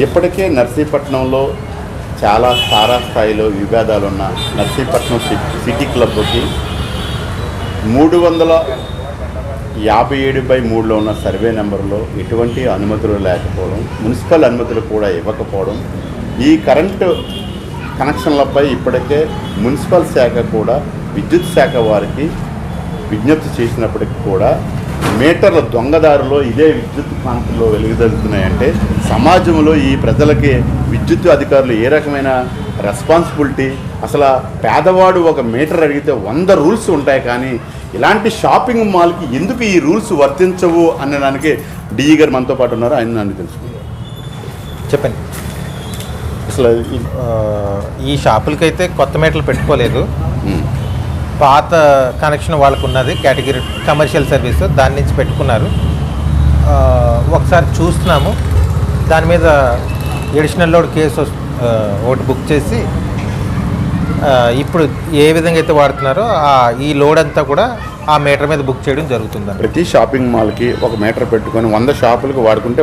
ఇప్పటికే నర్సీపట్నంలో చాలా తారాస్థాయిలో విభేదాలున్న నర్సీపట్నం సిటీ క్లబ్కి 357/3లో ఉన్న సర్వే నెంబర్లో ఎటువంటి అనుమతులు లేకపోవడం, మున్సిపల్ అనుమతులు కూడా ఇవ్వకపోవడం, ఈ కరెంటు కనెక్షన్లపై ఇప్పటికే మున్సిపల్ శాఖ కూడా విద్యుత్ శాఖ వారికి విజ్ఞప్తి చేసినప్పటికీ కూడా మీటర్ల దొంగదారులో ఇదే విద్యుత్ కాంతుల్లో వెలుగుదలుతున్నాయంటే సమాజంలో ఈ ప్రజలకి విద్యుత్ అధికారులు ఏ రకమైన రెస్పాన్సిబిలిటీ, అసలు పేదవాడు ఒక మీటర్ అడిగితే 100 రూల్స్ ఉంటాయి, కానీ ఇలాంటి షాపింగ్ మాల్కి ఎందుకు ఈ రూల్స్ వర్తించవు అనడానికి డిఈ గారు మనతో పాటు ఉన్నారు. ఆయన నన్ను తెలుసుకుంటారు. చెప్పండి. అసలు ఈ షాపులకైతే కొత్త మీటర్లు పెట్టుకోలేదు. పాత కనెక్షన్ వాళ్ళకు ఉన్నది, కేటగిరీ కమర్షియల్ సర్వీస్, దాని నుంచి పెట్టుకున్నారు. ఒకసారి చూస్తున్నాము, దాని మీద ఎడిషనల్ లోడ్ కేసు ఒకటి బుక్ చేసి ఇప్పుడు ఏ విధంగా అయితే వాడుతున్నారో ఈ లోడ్ అంతా కూడా ఆ మీటర్ మీద బుక్ చేయడం జరుగుతుంది. ప్రతి షాపింగ్ మాల్కి ఒక మీటర్ పెట్టుకొని 100 షాపులకు వాడుకుంటే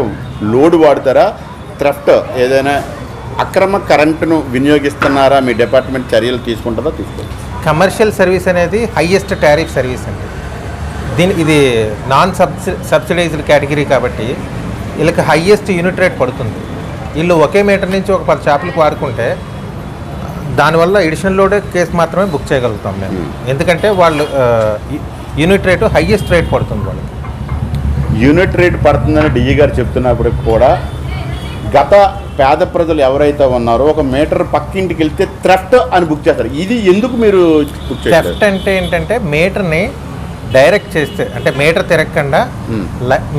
లోడ్ వాడతారా, థ్రెఫ్ట్ ఏదైనా అక్రమ కరెంటును వినియోగిస్తున్నారా, మీ డిపార్ట్మెంట్ చర్యలు తీసుకుంటుందో తీసుకోండి. కమర్షియల్ సర్వీస్ అనేది హైయెస్ట్ టారిఫ్ సర్వీస్ అండి. ఇది నాన్ సబ్సిడైజ్డ్ కేటగిరీ కాబట్టి వీళ్ళకి హైయెస్ట్ యూనిట్ రేట్ పడుతుంది. వీళ్ళు ఒకే మీటర్ నుంచి ఒక 10 షాపులకు వాడుకుంటే దానివల్ల ఎడిషనల్ లోడ్ కేసు మాత్రమే బుక్ చేయగలుగుతాం మేము. ఎందుకంటే వాళ్ళు యూనిట్ రేటు హైయెస్ట్ రేట్ పడుతుంది వాళ్ళకి. యూనిట్ రేట్ పడుతుందని డిఈ గారు చెప్తున్నప్పుడు కూడా గత పేద ప్రజలు ఎవరైతే ఉన్నారో ఒక మీటర్ పక్కింటికి వెళ్తే థ్రెఫ్ట్ అని బుక్ చేస్తారు. ఇది ఎందుకు మీరు బుక్ చేస్తారు? థెఫ్ట్ అంటే ఏంటంటే మీటర్ని డైరెక్ట్ చేస్తే, అంటే మీటర్ తిరగకుండా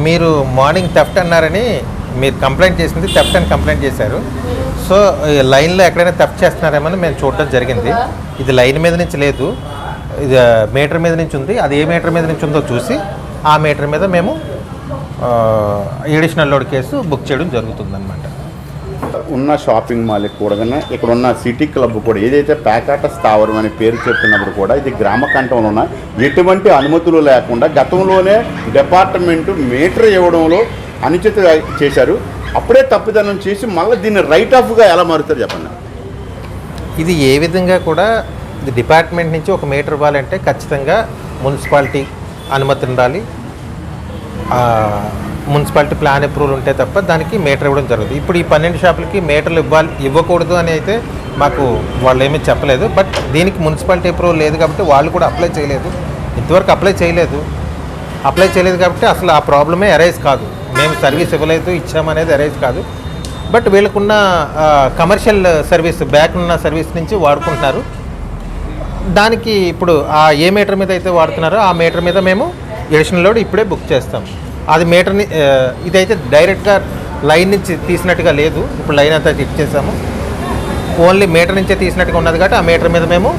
మీరు మార్నింగ్ థెఫ్ట్ అన్నారని మీరు కంప్లైంట్ చేసింది, థెఫ్ట్ అని కంప్లైంట్ చేశారు. సో లైన్లో ఎక్కడైనా థెఫ్ట్ చేస్తున్నారేమని మేము చూడడం జరిగింది. ఇది లైన్ మీద నుంచి లేదు, ఇది మీటర్ మీద నుంచి ఉంది. అది ఏ మీటర్ మీద నుంచి ఉందో చూసి ఆ మీటర్ మీద మేము ఎడిషనల్ లోడ్ కేసు బుక్ చేయడం జరుగుతుందన్నమాట. ఉన్న షాపింగ్ మాల్కి కూడా ఇక్కడ ఉన్న సిటీ క్లబ్ కూడా ఏదైతే పేకాట స్థావరం అనే పేరు చెప్తున్నప్పుడు కూడా ఇది గ్రామ కంఠంలో ఉన్న ఎటువంటి అనుమతులు లేకుండా గతంలోనే డిపార్ట్మెంటు మీటర్ ఇవ్వడంలో అనుచిత చేశారు. అప్పుడే తప్పిదనం చేసి మళ్ళీ దీన్ని రైట్ ఆఫ్గా ఎలా మారుతారు చెప్పండి. ఇది ఏ విధంగా కూడా ఇది డిపార్ట్మెంట్ నుంచి ఒక మీటర్ ఇవ్వాలంటే ఖచ్చితంగా మున్సిపాలిటీ అనుమతి ఉండాలి, మున్సిపాలిటీ ప్లాన్ అప్రూవల్ ఉంటే తప్ప దానికి మీటర్ ఇవ్వడం జరుగుతుంది. ఇప్పుడు ఈ 12 షాపులకి మీటర్లు ఇవ్వకూడదు అని అయితే మాకు వాళ్ళు ఏమీ చెప్పలేదు. బట్ దీనికి మున్సిపాలిటీ అప్రూవల్ లేదు కాబట్టి వాళ్ళు కూడా అప్లై చేయలేదు, ఇంతవరకు అప్లై చేయలేదు కాబట్టి అసలు ఆ ప్రాబ్లమే అరైజ్ కాదు. మేము సర్వీస్ ఇవ్వలేదు ఇచ్చామనేది అరైజ్ కాదు. బట్ వీళ్ళకున్న కమర్షియల్ సర్వీస్ బ్యాక్ ఉన్న సర్వీస్ నుంచి వాడుకుంటున్నారు. దానికి ఇప్పుడు ఏ మీటర్ మీద అయితే వాడుతున్నారో ఆ మీటర్ మీద మేము ఎడిషనల్ లోడ్ ఇప్పుడే బుక్ చేస్తాం. అది మీటర్ని ఇదైతే డైరెక్ట్గా లైన్ నుంచి తీసినట్టుగా లేదు, ఇప్పుడు లైన్ అంతా చెక్ చేసాము, ఓన్లీ మీటర్ నుంచే తీసినట్టుగా ఉన్నది కాబట్టి ఆ మీటర్ మీద మేము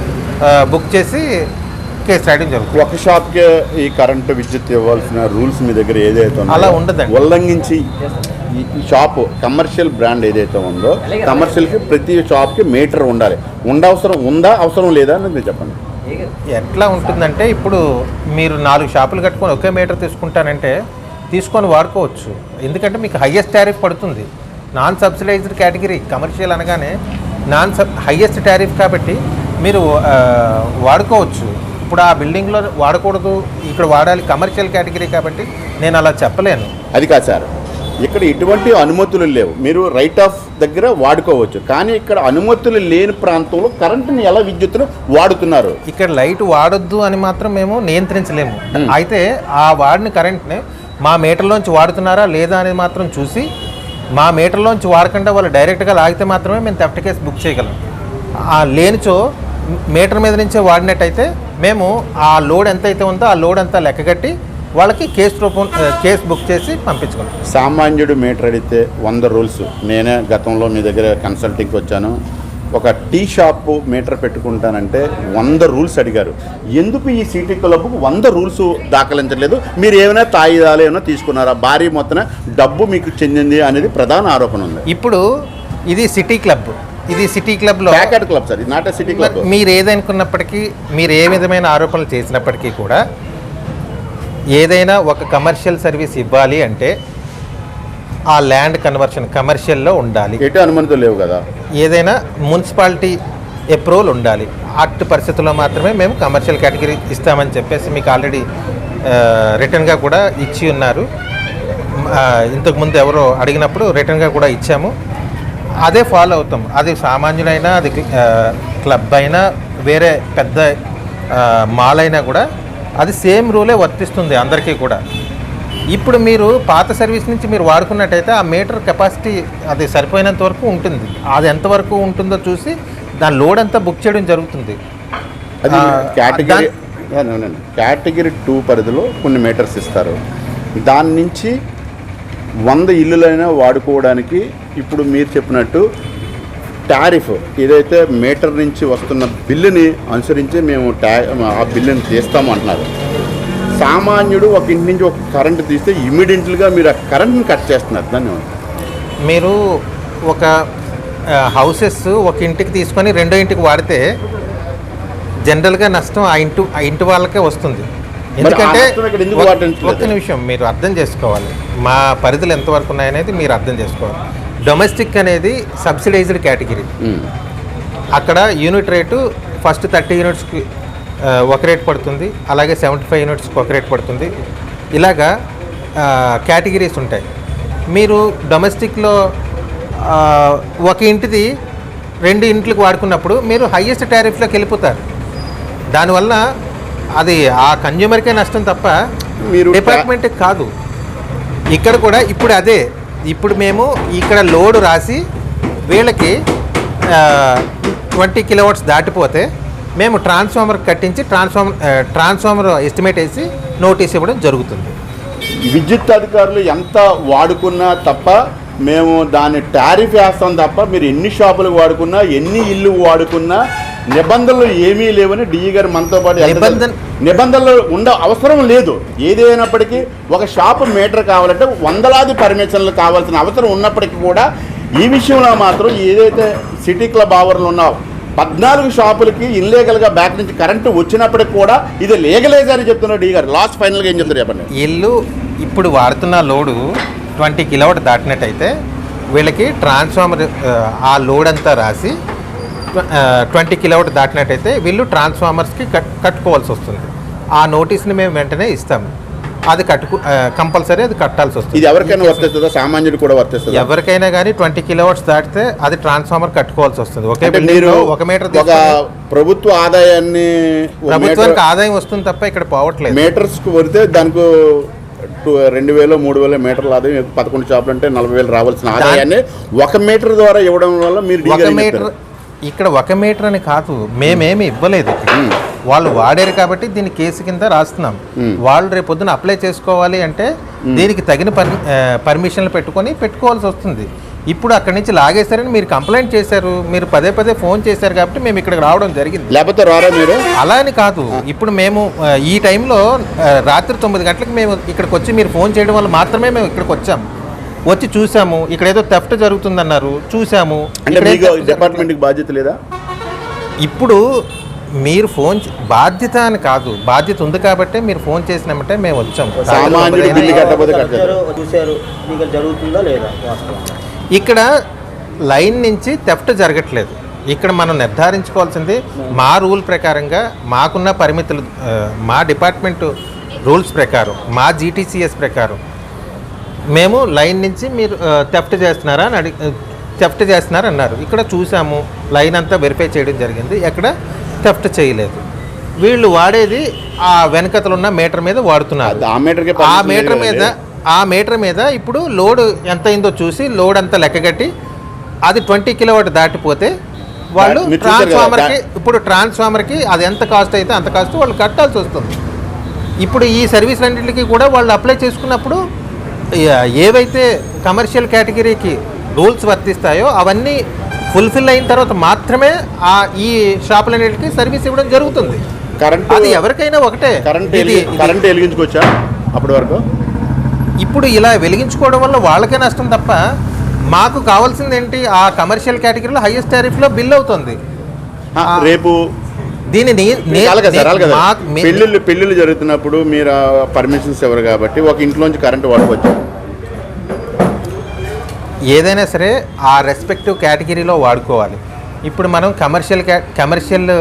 బుక్ చేసి కేసు రాయడం జరుగుతుంది. ఒక షాప్కి ఈ కరెంటు విద్యుత్ ఇవ్వాల్సిన రూల్స్ మీ దగ్గర ఏదైతే అలా ఉండదండి. ఉల్లంఘించి ఈ షాపు కమర్షియల్ బ్రాండ్ ఏదైతే ఉందో కమర్షియల్కి ప్రతి షాప్కి మీటర్ ఉండాలి. అవసరం లేదా అని మీరు చెప్పండి. ఎట్లా ఉంటుందంటే ఇప్పుడు మీరు 4 షాపులు కట్టుకొని ఒకే మీటర్ తీసుకుంటానంటే తీసుకొని వాడుకోవచ్చు. ఎందుకంటే మీకు హైయెస్ట్ టారిఫ్ పడుతుంది. నాన్ సబ్సిడైజ్డ్ కేటగిరీ కమర్షియల్ అనగానే హైయెస్ట్ టారిఫ్ కాబట్టి మీరు వాడుకోవచ్చు. ఇప్పుడు ఆ బిల్డింగ్లో వాడకూడదు, ఇక్కడ వాడాలి, కమర్షియల్ కేటగిరీ కాబట్టి నేను అలా చెప్పలేను. అది కాదు సార్, ఇక్కడ ఎటువంటి అనుమతులు లేవు, మీరు రైట్ ఆఫ్ దగ్గర వాడుకోవచ్చు. కానీ ఇక్కడ అనుమతులు లేని ప్రాంతంలో కరెంటుని ఎలా విద్యుత్తును వాడుతున్నారు? ఇక్కడ లైట్ వాడొద్దు అని మాత్రం మేము నియంత్రించలేము. అయితే ఆ వాడిన కరెంట్ని మా మీటర్లోంచి వాడుతున్నారా లేదా అనేది మాత్రం చూసి మా మీటర్లోంచి వాడకుండా వాళ్ళు డైరెక్ట్గా లాగితే మాత్రమే మేము థెఫ్ట్ కేసు బుక్ చేయగలం. లేనిచో మీటర్ మీద నుంచే వాడినట్టయితే మేము ఆ లోడ్ ఎంత అయితే ఉందో ఆ లోడ్ అంతా లెక్కగట్టి వాళ్ళకి కేసు బుక్ చేసి పంపించుకోండి. సామాన్యుడు మీటర్ అడిగితే 100 రూల్స్. నేనే గతంలో మీ దగ్గర కన్సల్టింగ్కి వచ్చాను. ఒక టీ షాప్ మీటర్ పెట్టుకుంటానంటే 100 రూల్స్ అడిగారు. ఎందుకు ఈ సిటీ క్లబ్కు 100 రూల్స్ దాఖలించలేదు? మీరు ఏమైనా తాయిదాలు ఏమైనా తీసుకున్నారా? భారీ మొత్తం డబ్బు మీకు చెందింది అనేది ప్రధాన ఆరోపణ ఉంది. ఇప్పుడు ఇది సిటీ క్లబ్లో ప్యాకెట్ క్లబ్ సార్, ఇది నాట్ సిటీ క్లబ్. మీరు ఏదనుకున్నప్పటికీ, మీరు ఏ విధమైన ఆరోపణలు చేసినప్పటికీ కూడా ఏదైనా ఒక కమర్షియల్ సర్వీస్ ఇవ్వాలి అంటే ఆ ల్యాండ్ కన్వర్షన్ కమర్షియల్లో ఉండాలి. ఎటు అనుమతులు లేవు కదా. ఏదైనా మున్సిపాలిటీ అప్రూవల్ ఉండాలి. అట్టి పరిస్థితుల్లో మాత్రమే మేము కమర్షియల్ కేటగిరీ ఇస్తామని చెప్పేసి మీకు ఆల్రెడీ రిటర్న్గా కూడా ఇచ్చి ఉన్నారు. ఇంతకుముందు ఎవరో అడిగినప్పుడు రిటర్న్గా కూడా ఇచ్చాము. అదే ఫాలో అవుతాం. అది సామాన్యులైనా, అది క్లబ్ అయినా, వేరే పెద్ద మాల్ అయినా కూడా అది సేమ్ రూలే వర్తిస్తుంది అందరికీ కూడా. ఇప్పుడు మీరు పాత సర్వీస్ నుంచి మీరు వాడుకున్నట్టయితే ఆ మీటర్ కెపాసిటీ అది సరిపోయినంత వరకు ఉంటుంది. అది ఎంతవరకు ఉంటుందో చూసి దాని లోడ్ అంతా బుక్ చేయడం జరుగుతుంది. అది కేటగిరీ 2 పరిధిలో కొన్ని మీటర్స్ ఇస్తారు. దాని నుంచి 100 ఇల్లులైనా వాడుకోవడానికి ఇప్పుడు మీరు చెప్పినట్టు టారిఫ్ ఏదైతే మీటర్ నుంచి వస్తున్న బిల్లుని అనుసరించి మేము ఆ బిల్లుని తీస్తాము అంటున్నారు. సామాన్యుడు ఒక ఇంటి నుంచి ఒక కరెంటు తీస్తే ఇమీడియట్గా మీరు ఆ కరెంట్ని కట్ చేస్తున్నారు. ధన్యవాదాలు. మీరు ఒక హౌసెస్ ఒక ఇంటికి తీసుకొని రెండో ఇంటికి వాడితే జనరల్గా నష్టం ఆ ఇంటి వాళ్ళకే వస్తుంది. ఎందుకంటే ఒక్క నిమిషం మీరు అర్థం చేసుకోవాలి, మా పరిధులు ఎంతవరకు ఉన్నాయనేది మీరు అర్థం చేసుకోవాలి. డొమెస్టిక్ అనేది సబ్సిడైజ్డ్ కేటగిరీ. అక్కడ యూనిట్ రేటు ఫస్ట్ 30 యూనిట్స్కి ఒక రేట్ పడుతుంది, అలాగే 75 యూనిట్స్కి ఒక రేట్ పడుతుంది. ఇలాగా కేటగిరీస్ ఉంటాయి. మీరు డొమెస్టిక్లో ఒక ఇంటిది 2 ఇంట్లకు వాడుకున్నప్పుడు మీరు హయ్యెస్ట్ టారిఫ్లోకి వెళ్ళిపోతారు. దానివల్ల అది ఆ కన్జ్యూమర్కే నష్టం తప్ప మీరు డిపార్ట్మెంట్కి కాదు. ఇక్కడ కూడా ఇప్పుడు మేము ఇక్కడ లోడ్ రాసి వీళ్ళకి 20 కిలోవాట్స్ దాటిపోతే మేము ట్రాన్స్ఫార్మర్ కట్టించి ట్రాన్స్ఫార్మర్ ఎస్టిమేట్ వేసి నోటీస్ ఇవ్వడం జరుగుతుంది. విద్యుత్ అధికారులు ఎంత వాడుకున్నా తప్ప మేము దాన్ని టారిఫ్ వేస్తాం తప్ప మీరు ఎన్ని షాపులు వాడుకున్నా, ఎన్ని ఇల్లు వాడుకున్నా నిబంధనలు ఏమీ లేవని డిఈ గారు మనతో పాటు నిబంధనలు అవసరం లేదు. ఏదైనప్పటికీ ఒక షాపు మీటర్ కావాలంటే వందలాది పర్మిషన్లు కావాల్సిన అవసరం ఉన్నప్పటికీ కూడా ఈ విషయంలో మాత్రం ఏదైతే సిటీ క్లబ్ ఆవరణలు ఉన్నావు 14 షాపులకి ఇల్లీగల్గా బ్యాక్ నుంచి కరెంటు వచ్చినప్పటికి కూడా ఇది లీగలైజ్ అని చెప్తున్నారు డిఈ గారు. లాస్ట్ ఫైనల్గా ఏం చెప్తారు చెప్పండి. ఇల్లు ఇప్పుడు వాడుతున్న లోడు 20 కిలోవాట్ దాటినట్టయితే వీళ్ళకి ట్రాన్స్ఫార్మర్ ఆ లోడ్ అంతా రాసి 20 కిలోవాట్ దాటినట్టయితే వీళ్ళు ట్రాన్స్ఫార్మర్స్కి కట్టుకోవాల్సి వస్తుంది. ఆ నోటీస్ని మేము వెంటనే ఇస్తాము. అది కంపల్సరీ అది కట్టాల్సి వస్తుంది. ఇది ఎవరికైనా వర్తిస్తుందా? సామాన్యుడు కూడా వర్తిస్తుంది. ఎవరికైనా కానీ 20 కిలోవాట్స్ దాటితే అది ట్రాన్స్ఫార్మర్ కట్టుకోవాల్సి వస్తుంది. ఒక మీటర్ ప్రభుత్వ ఆదాయాన్ని ప్రభుత్వానికి ఆదాయం వస్తుంది తప్ప ఇక్కడ పోవట్లేదు. మీటర్స్కి వరితే దానికి 2000 3000 మీటర్ల ఆదాయం 11 షాపులు అంటే 40,000 రావాల్సిన ఆదాయాన్ని 1 మీటర్ ద్వారా ఇవ్వడం వల్ల మీరు 1 మీటర్ ఇక్కడ 1 మీటర్ అని కాదు, మేమేమి ఇవ్వలేదు. వాళ్ళు వాడారు కాబట్టి దీన్ని కేసు కింద రాస్తున్నాం. వాళ్ళు రేపు పొద్దున అప్లై చేసుకోవాలి అంటే దీనికి తగిన పర్మిషన్లు పెట్టుకోవాల్సి వస్తుంది. ఇప్పుడు అక్కడి నుంచి లాగేశారని మీరు కంప్లైంట్ చేశారు, మీరు పదే ఫోన్ చేశారు కాబట్టి మేము ఇక్కడికి రావడం జరిగింది. లేకపోతే రారా మీరు? అలా అని కాదు. ఇప్పుడు మేము ఈ టైంలో రాత్రి 9 గంటలకు మేము ఇక్కడికి వచ్చి మీరు ఫోన్ చేయడం వల్ల మాత్రమే మేము ఇక్కడికి వచ్చాము. వచ్చి చూసాము, ఇక్కడ ఏదో థెఫ్ట్ జరుగుతుందన్నారు, చూసాము. డిపార్ట్మెంట్కి బాధ్యత లేదా? ఇప్పుడు మీరు ఫోన్ బాధ్యత అని కాదు, బాధ్యత ఉంది కాబట్టి మీరు ఫోన్ చేసినామంటే మేము వచ్చాము. ఇక్కడ లైన్ నుంచి థెఫ్ట్ జరగట్లేదు. ఇక్కడ మనం నిర్ధారించుకోవాల్సింది మా రూల్ ప్రకారంగా మాకున్న పరిమితులు, మా డిపార్ట్మెంట్ రూల్స్ ప్రకారం, మా జీటీసీఎస్ ప్రకారం మేము లైన్ నుంచి మీరు థెఫ్ట్ చేస్తున్నారా అన్నారు. ఇక్కడ చూసాము, లైన్ అంతా వెరిఫై చేయడం జరిగింది, ఎక్కడ థెఫ్ట్ చేయలేదు. వీళ్ళు వాడేది ఆ వెనకతలు ఉన్న మీటర్ మీద వాడుతున్నారు. ఆ మీటర్ మీద ఇప్పుడు లోడ్ ఎంత అయిందో చూసి లోడ్ అంతా లెక్కగట్టి అది 20 కిలోవాట్ దాటిపోతే వాళ్ళు ట్రాన్స్ఫార్మర్కి అది ఎంత కాస్ట్ అయితే అంత కాస్ట్ వాళ్ళు కట్టాల్సి వస్తుంది. ఇప్పుడు ఈ సర్వీసులన్నింటికి కూడా వాళ్ళు అప్లై చేసుకున్నప్పుడు ఏవైతే కమర్షియల్ కేటగిరీకి రూల్స్ వర్తిస్తాయో అవన్నీ ఫుల్ఫిల్ అయిన తర్వాత మాత్రమే ఈ షాపులన్నిటికీ సర్వీస్ ఇవ్వడం జరుగుతుంది. అది ఎవరికైనా ఒకటే. కరెంట్ వెలిగించుకోవచ్చా అప్పటి వరకు? ఇప్పుడు ఇలా వెలిగించుకోవడం వల్ల వాళ్ళకే నష్టం తప్ప మాకు కావాల్సింది ఏంటి? ఆ కమర్షియల్ కేటగిరీలో హైయెస్ట్ టారిఫ్లో బిల్ అవుతుంది. రేపు దీనిని పెళ్ళిళ్ళు జరుగుతున్నప్పుడు మీరు పర్మిషన్స్ ఎవరు కాబట్టి ఒక ఇంట్లోంచి కరెంట్ వాడుకోవచ్చు. ఏదైనా సరే ఆ రెస్పెక్టివ్ కేటగిరీలో వాడుకోవాలి. ఇప్పుడు మనం కమర్షియల్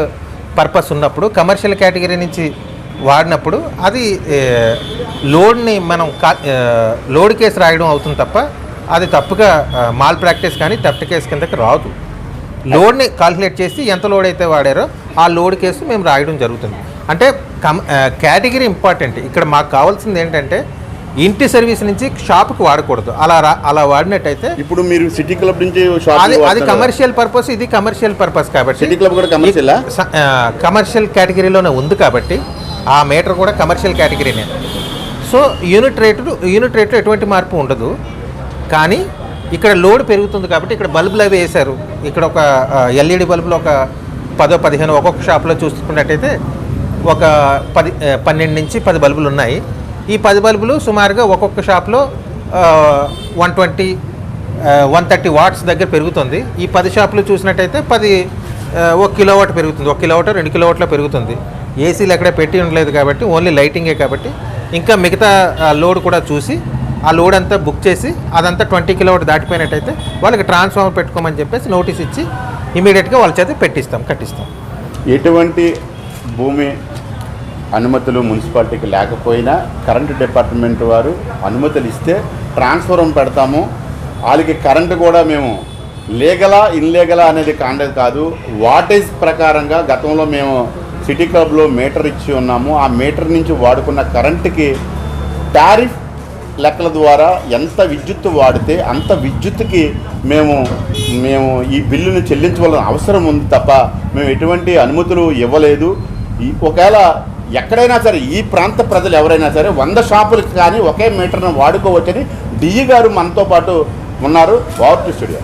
పర్పస్ ఉన్నప్పుడు కమర్షియల్ కేటగిరీ నుంచి వాడినప్పుడు అది లోడ్ని మనం లోడ్ కేసు రాయడం అవుతుంది తప్ప అది తప్పుగా మాల్ ప్రాక్టీస్ కానీ థెఫ్ట్ కేసు కిందకి రాదు. లోడ్ని కాల్కులేట్ చేసి ఎంత లోడ్ అయితే వాడారో ఆ లోడ్ కేసు మేము రాయడం జరుగుతుంది. అంటే కేటగిరీ ఇంపార్టెంట్. ఇక్కడ మాకు కావాల్సింది ఏంటంటే ఇంటి సర్వీస్ నుంచి షాప్కి వాడకూడదు. అలా వాడినట్టయితే ఇప్పుడు మీరు సిటీ క్లబ్ నుంచి అది కమర్షియల్ పర్పస్, ఇది కమర్షియల్ పర్పస్ కాబట్టి సిటీ క్లబ్ కూడా కమర్షియల్ కేటగిరీలోనే ఉంది కాబట్టి ఆ మీటర్ కూడా కమర్షియల్ కేటగిరీనే. సో యూనిట్ రేటు ఎటువంటి మార్పు ఉండదు. కానీ ఇక్కడ లోడ్ పెరుగుతుంది కాబట్టి ఇక్కడ బల్బులు అవి వేశారు. ఇక్కడ ఒక ఎల్ఈడి బల్బులు ఒక 10-15 ఒక్కొక్క షాప్లో చూసుకున్నట్టయితే ఒక 12 నుంచి 10 బల్బులు ఉన్నాయి. ఈ 10 బల్బులు సుమారుగా ఒక్కొక్క షాప్లో 120-130 వాట్స్ దగ్గర పెరుగుతుంది. ఈ 10 షాపులు చూసినట్టయితే 1 కిలోవాట్ పెరుగుతుంది, 1 కిలోవాట్ 2 కిలోవాట్లో పెరుగుతుంది. ఏసీలు ఎక్కడ పెట్టి ఉండలేదు కాబట్టి ఓన్లీ లైటింగే కాబట్టి ఇంకా మిగతా లోడ్ కూడా చూసి ఆ లోడ్ అంతా బుక్ చేసి అదంతా 20 కిలోవాట్ దాటిపోయినట్టయితే వాళ్ళకి ట్రాన్స్ఫార్మర్ పెట్టుకోమని చెప్పేసి నోటీస్ ఇచ్చి ఇమీడియట్గా వాళ్ళ చేత కట్టిస్తాం. ఎటువంటి భూమి అనుమతులు మున్సిపాలిటీకి లేకపోయినా కరెంటు డిపార్ట్మెంట్ వారు అనుమతులు ఇస్తే ట్రాన్స్ఫార్మర్ పెడతాము. వాళ్ళకి కరెంటు కూడా మేము లీగలా ఇన్లీగలా అనేది కాదు, వాటేజ్ ప్రకారంగా గతంలో మేము సిటీ క్లబ్లో మీటర్ ఇచ్చి ఉన్నాము. ఆ మీటర్ నుంచి వాడుకున్న కరెంటుకి టారిఫ్ లెక్కల ద్వారా ఎంత విద్యుత్తు వాడితే అంత విద్యుత్తుకి మేము ఈ బిల్లును చెల్లించవలసిన అవసరం ఉంది తప్ప మేము ఎటువంటి అనుమతులు ఇవ్వలేదు. ఒకవేళ ఎక్కడైనా సరే ఈ ప్రాంత ప్రజలు ఎవరైనా సరే 100 షాపులకు కానీ ఒకే మీటర్ను వాడుకోవచ్చని డిఈ గారు మనతో పాటు ఉన్నారు. Over to studio.